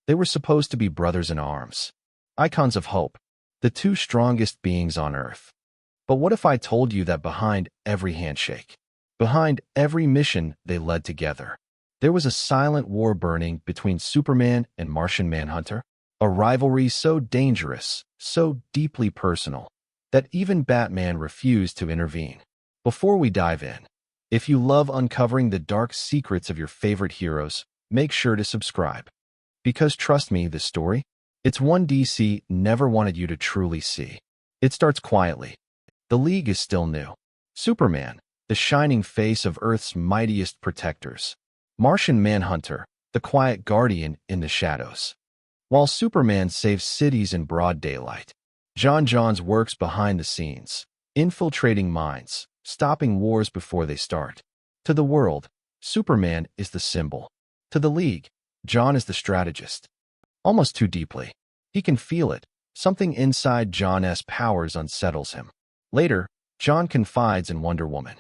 They were supposed to be brothers in arms, icons of hope, the two strongest beings on Earth. But what if I told you that behind every handshake, behind every mission they led together, there was a silent war burning between Superman and Martian Manhunter? A rivalry so dangerous, so deeply personal, that even Batman refused to intervene. Before we dive in, if you love uncovering the dark secrets of your favorite heroes, make sure to subscribe. Because trust me, this story, it's one DC never wanted you to truly see. It starts quietly. The League is still new. Superman, the shining face of Earth's mightiest protectors. Martian Manhunter, the quiet guardian in the shadows. While Superman saves cities in broad daylight, John Johns works behind the scenes, infiltrating minds, stopping wars before they start. To the world, Superman is the symbol. To the League, John is the strategist. Almost too deeply. He can feel it. Something inside John's powers unsettles him. Later, John confides in Wonder Woman.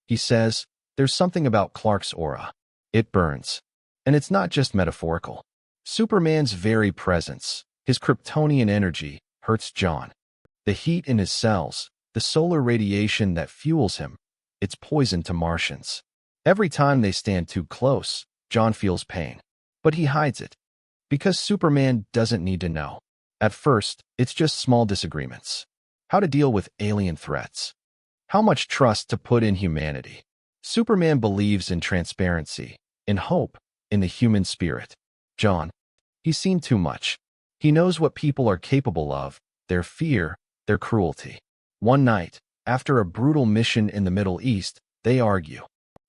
He says, "There's something about Clark's aura. It burns." And it's not just metaphorical. Superman's very presence, his Kryptonian energy, hurts John. The heat in his cells, the solar radiation that fuels him, it's poison to Martians. Every time they stand too close, John feels pain. But he hides it. Because Superman doesn't need to know. At first, it's just small disagreements. How to deal with alien threats. How much trust to put in humanity. Superman believes in transparency, in hope, in the human spirit. John, he's seen too much. He knows what people are capable of, their fear, their cruelty. One night, after a brutal mission in the Middle East, they argue.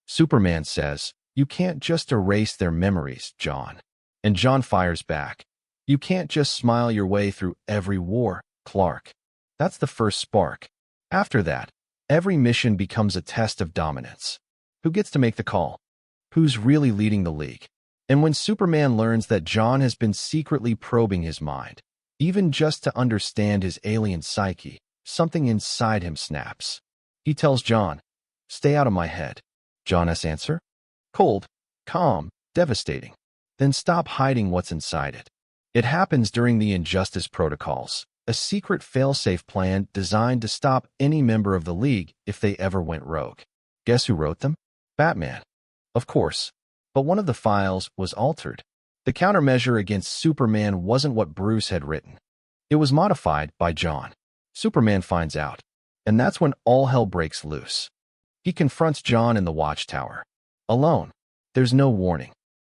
Superman says, "You can't just erase their memories, John." And John fires back. "You can't just smile your way through every war, Clark." That's the first spark. After that, every mission becomes a test of dominance. Who gets to make the call? Who's really leading the League? And when Superman learns that John has been secretly probing his mind, even just to understand his alien psyche, something inside him snaps. He tells John, "Stay out of my head." John's answer? Cold, calm, devastating. Then stop hiding what's inside it. It happens during the Injustice Protocols, a secret failsafe plan designed to stop any member of the League if they ever went rogue. Guess who wrote them? Batman. Of course. But one of the files was altered. The countermeasure against Superman wasn't what Bruce had written. It was modified by John. Superman finds out. And that's when all hell breaks loose. He confronts John in the Watchtower. Alone. There's no warning.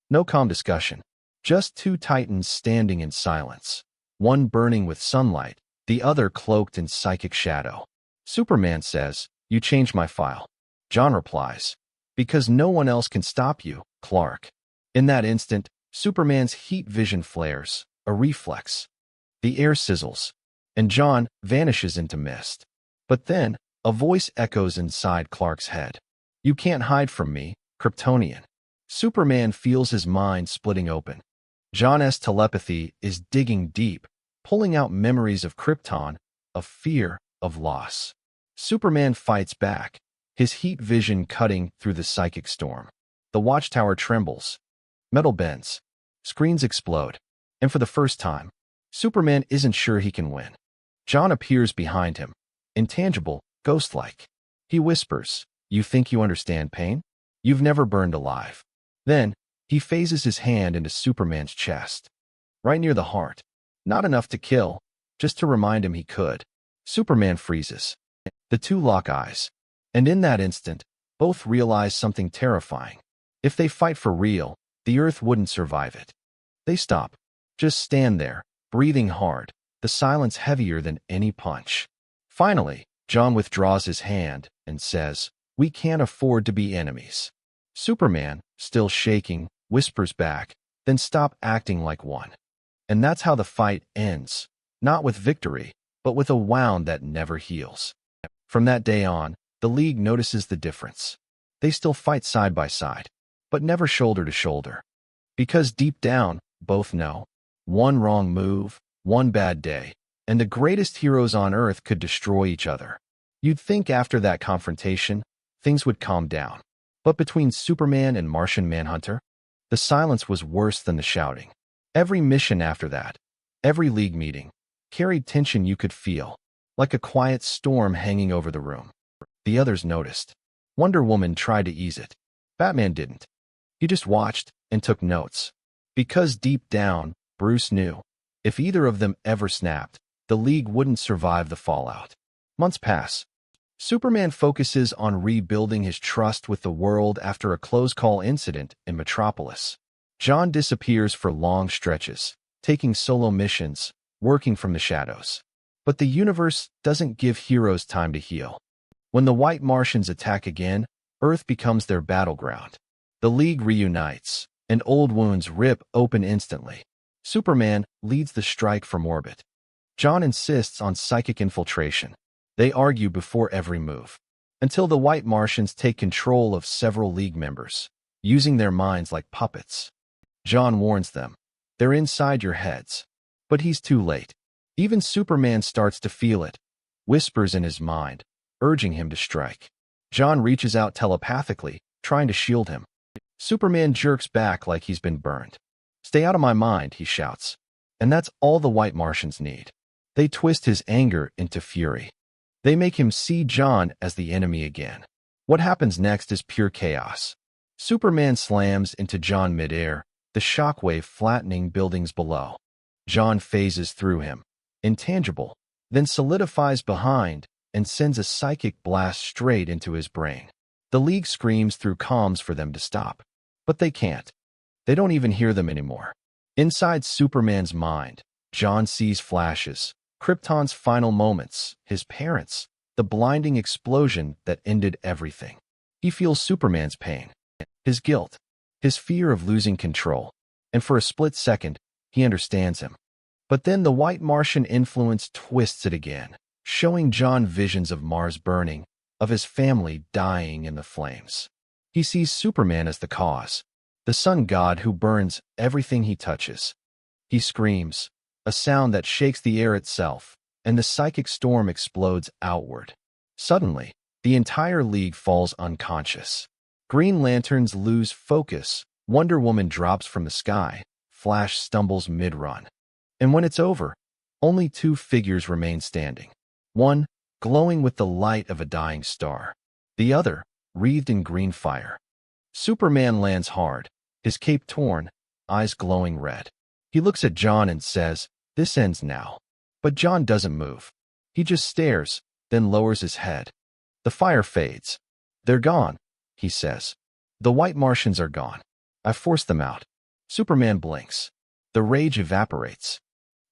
No calm discussion. Just two titans standing in silence. One burning with sunlight, the other cloaked in psychic shadow. Superman says, "You changed my file." John replies, "Because no one else can stop you, Clark." In that instant, Superman's heat vision flares, a reflex. The air sizzles, and John vanishes into mist. But then, a voice echoes inside Clark's head. "You can't hide from me, Kryptonian." Superman feels his mind splitting open. John's telepathy is digging deep, pulling out memories of Krypton, of fear, of loss. Superman fights back, his heat vision cutting through the psychic storm. The Watchtower trembles. Metal bends. Screens explode. And for the first time, Superman isn't sure he can win. John appears behind him, intangible, ghost-like. He whispers, "You think you understand pain? You've never burned alive." Then, he phases his hand into Superman's chest. Right near the heart. Not enough to kill, just to remind him he could. Superman freezes. The two lock eyes. And in that instant, both realize something terrifying. If they fight for real, the Earth wouldn't survive it. They stop. Just stand there, breathing hard, the silence heavier than any punch. Finally, John withdraws his hand and says, "We can't afford to be enemies." Superman, still shaking, whispers back, "Then stop acting like one." And that's how the fight ends, not with victory, but with a wound that never heals. From that day on, the League notices the difference. They still fight side by side, but never shoulder to shoulder. Because deep down, both know, one wrong move, one bad day, and the greatest heroes on Earth could destroy each other. You'd think after that confrontation, things would calm down. But between Superman and Martian Manhunter, the silence was worse than the shouting. Every mission after that, every league meeting, carried tension you could feel, like a quiet storm hanging over the room. The others noticed. Wonder Woman tried to ease it. Batman didn't. He just watched and took notes. Because deep down, Bruce knew, if either of them ever snapped, the League wouldn't survive the fallout. Months pass. Superman focuses on rebuilding his trust with the world after a close-call incident in Metropolis. John disappears for long stretches, taking solo missions, working from the shadows. But the universe doesn't give heroes time to heal. When the White Martians attack again, Earth becomes their battleground. The League reunites, and old wounds rip open instantly. Superman leads the strike from orbit. John insists on psychic infiltration. They argue before every move, until the White Martians take control of several League members, using their minds like puppets. John warns them, they're inside your heads. But he's too late. Even Superman starts to feel it, whispers in his mind, urging him to strike. John reaches out telepathically, trying to shield him. Superman jerks back like he's been burned. Stay out of my mind, he shouts. And that's all the White Martians need. They twist his anger into fury. They make him see John as the enemy again. What happens next is pure chaos. Superman slams into John midair, the shockwave flattening buildings below. John phases through him, intangible, then solidifies behind and sends a psychic blast straight into his brain. The League screams through comms for them to stop. But they can't. They don't even hear them anymore. Inside Superman's mind, John sees flashes, Krypton's final moments, his parents, the blinding explosion that ended everything. He feels Superman's pain, his guilt, his fear of losing control, and for a split second, he understands him. But then the White Martian influence twists it again, showing John visions of Mars burning, of his family dying in the flames. He sees Superman as the cause, the sun god who burns everything he touches. He screams, a sound that shakes the air itself, and the psychic storm explodes outward. Suddenly, the entire League falls unconscious. Green Lanterns lose focus, Wonder Woman drops from the sky, Flash stumbles mid-run. And when it's over, only two figures remain standing. One, glowing with the light of a dying star. The other, wreathed in green fire. Superman lands hard, his cape torn, eyes glowing red. He looks at John and says, "This ends now." But John doesn't move. He just stares, then lowers his head. The fire fades. "They're gone," he says. "The White Martians are gone. I forced them out." Superman blinks. The rage evaporates.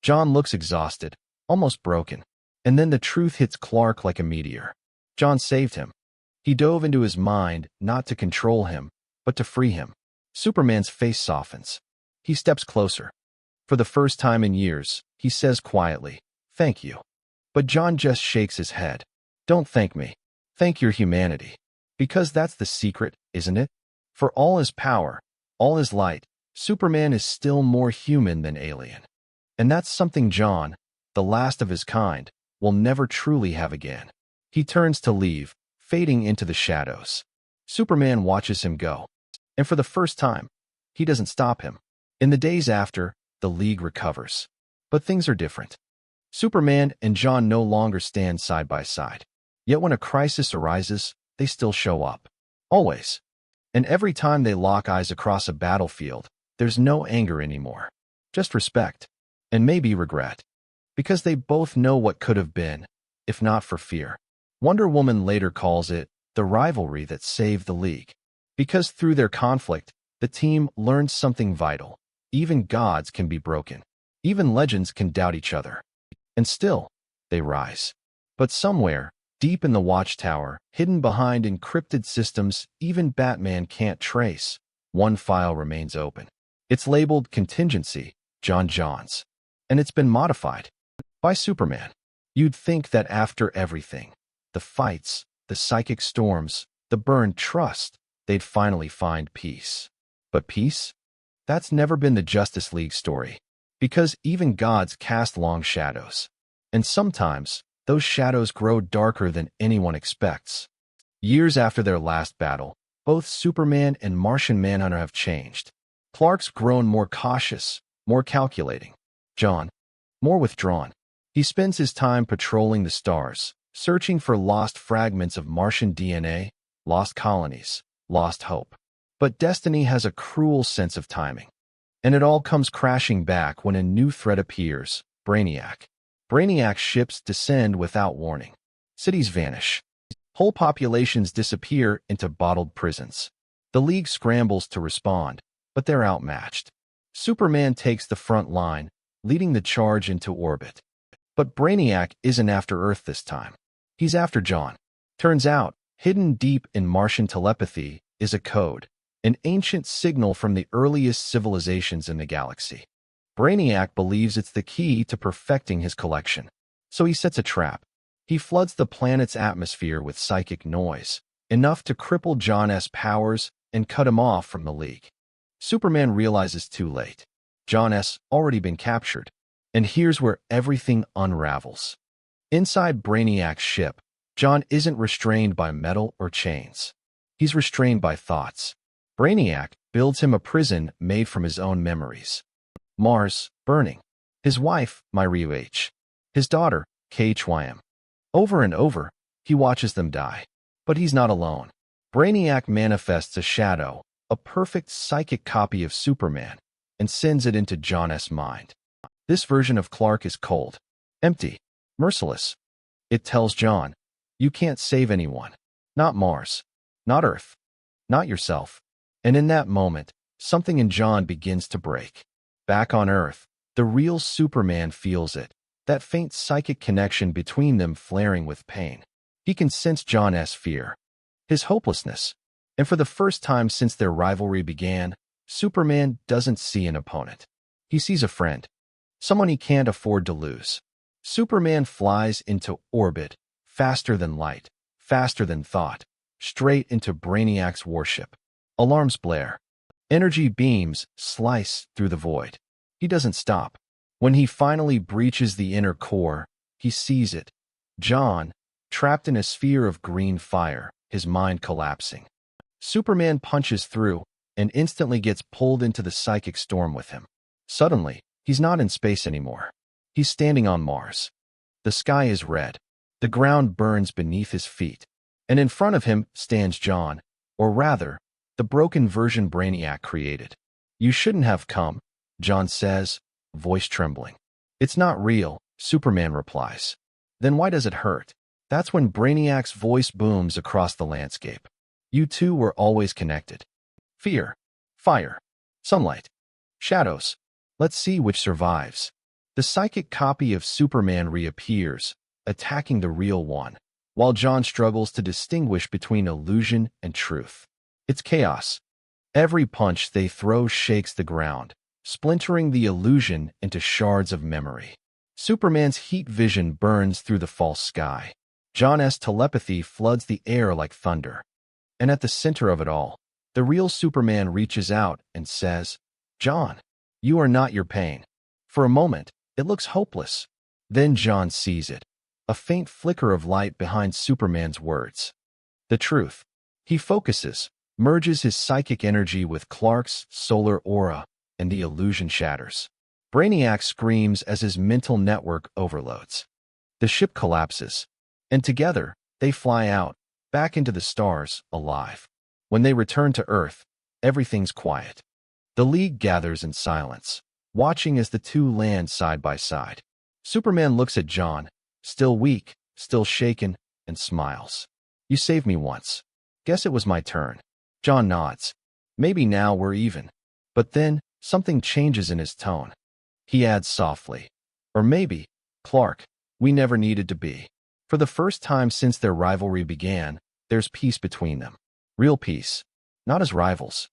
John looks exhausted, almost broken. And then the truth hits Clark like a meteor. John saved him. He dove into his mind, not to control him, but to free him. Superman's face softens. He steps closer. For the first time in years, he says quietly, "Thank you." But John just shakes his head. "Don't thank me. Thank your humanity. Because that's the secret, isn't it? For all his power, all his light, Superman is still more human than alien. And that's something John, the last of his kind, will never truly have again." He turns to leave, fading into the shadows. Superman watches him go. And for the first time, he doesn't stop him. In the days after, the League recovers. But things are different. Superman and John no longer stand side by side. Yet when a crisis arises, they still show up. Always. And every time they lock eyes across a battlefield, there's no anger anymore. Just respect. And maybe regret. Because they both know what could have been, if not for fear. Wonder Woman later calls it the rivalry that saved the League. Because through their conflict, the team learned something vital. Even gods can be broken. Even legends can doubt each other. And still, they rise. But somewhere, deep in the Watchtower, hidden behind encrypted systems even Batman can't trace, one file remains open. It's labeled Contingency, John Johns. And it's been modified by Superman. You'd think that after everything, the fights, the psychic storms, the burned trust, they'd finally find peace. But peace? That's never been the Justice League story. Because even gods cast long shadows. And sometimes, those shadows grow darker than anyone expects. Years after their last battle, both Superman and Martian Manhunter have changed. Clark's grown more cautious, more calculating. John, more withdrawn. He spends his time patrolling the stars, searching for lost fragments of Martian DNA, lost colonies, lost hope. But destiny has a cruel sense of timing. And it all comes crashing back when a new threat appears, Brainiac. Brainiac's ships descend without warning. Cities vanish. Whole populations disappear into bottled prisons. The League scrambles to respond, but they're outmatched. Superman takes the front line, leading the charge into orbit. But Brainiac isn't after Earth this time. He's after John. Turns out, hidden deep in Martian telepathy is a code, an ancient signal from the earliest civilizations in the galaxy. Brainiac believes it's the key to perfecting his collection. So he sets a trap. He floods the planet's atmosphere with psychic noise, enough to cripple John's powers and cut him off from the League. Superman realizes too late. John's already been captured. And here's where everything unravels. Inside Brainiac's ship, John isn't restrained by metal or chains. He's restrained by thoughts. Brainiac builds him a prison made from his own memories. Mars, burning. His wife, Myriah. His daughter, KHYM. Over and over, he watches them die. But he's not alone. Brainiac manifests a shadow, a perfect psychic copy of Superman, and sends it into John's mind. This version of Clark is cold, empty, merciless. It tells John, you can't save anyone. Not Mars. Not Earth. Not yourself. And in that moment, something in John begins to break. Back on Earth, the real Superman feels it, that faint psychic connection between them flaring with pain. He can sense John's fear, his hopelessness. And for the first time since their rivalry began, Superman doesn't see an opponent. He sees a friend. Someone he can't afford to lose. Superman flies into orbit, faster than light, faster than thought, straight into Brainiac's warship. Alarms blare. Energy beams slice through the void. He doesn't stop. When he finally breaches the inner core, he sees it. John, trapped in a sphere of green fire, his mind collapsing. Superman punches through and instantly gets pulled into the psychic storm with him. Suddenly, he's not in space anymore. He's standing on Mars. The sky is red. The ground burns beneath his feet. And in front of him stands John, or rather, the broken version Brainiac created. You shouldn't have come, John says, voice trembling. It's not real, Superman replies. Then why does it hurt? That's when Brainiac's voice booms across the landscape. You two were always connected. Fear, fire, sunlight, shadows. Let's see which survives. The psychic copy of Superman reappears, attacking the real one, while John struggles to distinguish between illusion and truth. It's chaos. Every punch they throw shakes the ground, splintering the illusion into shards of memory. Superman's heat vision burns through the false sky. John's telepathy floods the air like thunder. And at the center of it all, the real Superman reaches out and says, John, you are not your pain. For a moment, it looks hopeless. Then John sees it, a faint flicker of light behind Superman's words. The truth. He focuses, merges his psychic energy with Clark's solar aura, and the illusion shatters. Brainiac screams as his mental network overloads. The ship collapses, and together, they fly out, back into the stars, alive. When they return to Earth, everything's quiet. The League gathers in silence, watching as the two land side by side. Superman looks at John, still weak, still shaken, and smiles. You saved me once. Guess it was my turn. John nods. Maybe now we're even. But then, something changes in his tone. He adds softly. Or maybe, Clark, we never needed to be. For the first time since their rivalry began, there's peace between them. Real peace. Not as rivals.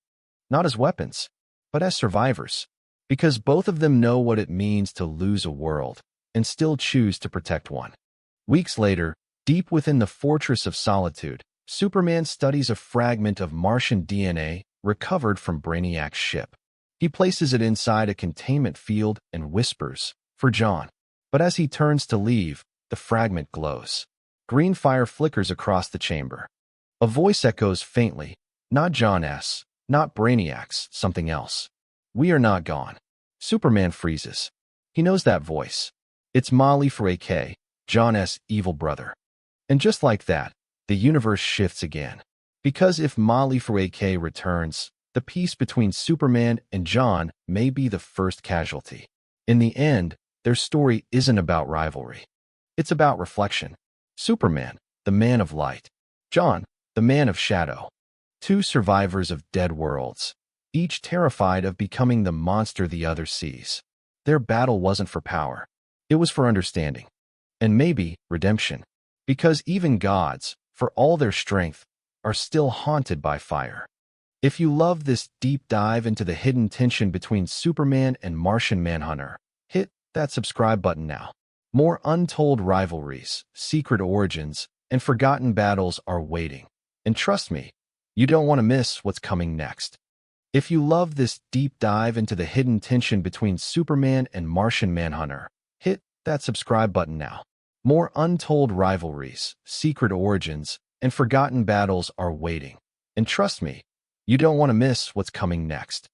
Not as weapons. But as survivors. Because both of them know what it means to lose a world, and still choose to protect one. Weeks later, deep within the Fortress of Solitude, Superman studies a fragment of Martian DNA recovered from Brainiac's ship. He places it inside a containment field and whispers, for John. But as he turns to leave, the fragment glows. Green fire flickers across the chamber. A voice echoes faintly, not John's, not Brainiac's, something else. We are not gone. Superman freezes. He knows that voice. It's Molly for AK, John's evil brother. And just like that, the universe shifts again. Because if Molly for AK returns, the peace between Superman and John may be the first casualty. In the end, their story isn't about rivalry. It's about reflection. Superman, the man of light. John, the man of shadow. Two survivors of dead worlds, each terrified of becoming the monster the other sees. Their battle wasn't for power. It was for understanding. And maybe redemption. Because even gods, for all their strength, are still haunted by fire. If you love this deep dive into the hidden tension between Superman and Martian Manhunter, hit that subscribe button now. More untold rivalries, secret origins, and forgotten battles are waiting. And trust me, you don't want to miss what's coming next. If you love this deep dive into the hidden tension between Superman and Martian Manhunter, hit that subscribe button now. More untold rivalries, secret origins, and forgotten battles are waiting. And trust me, you don't want to miss what's coming next.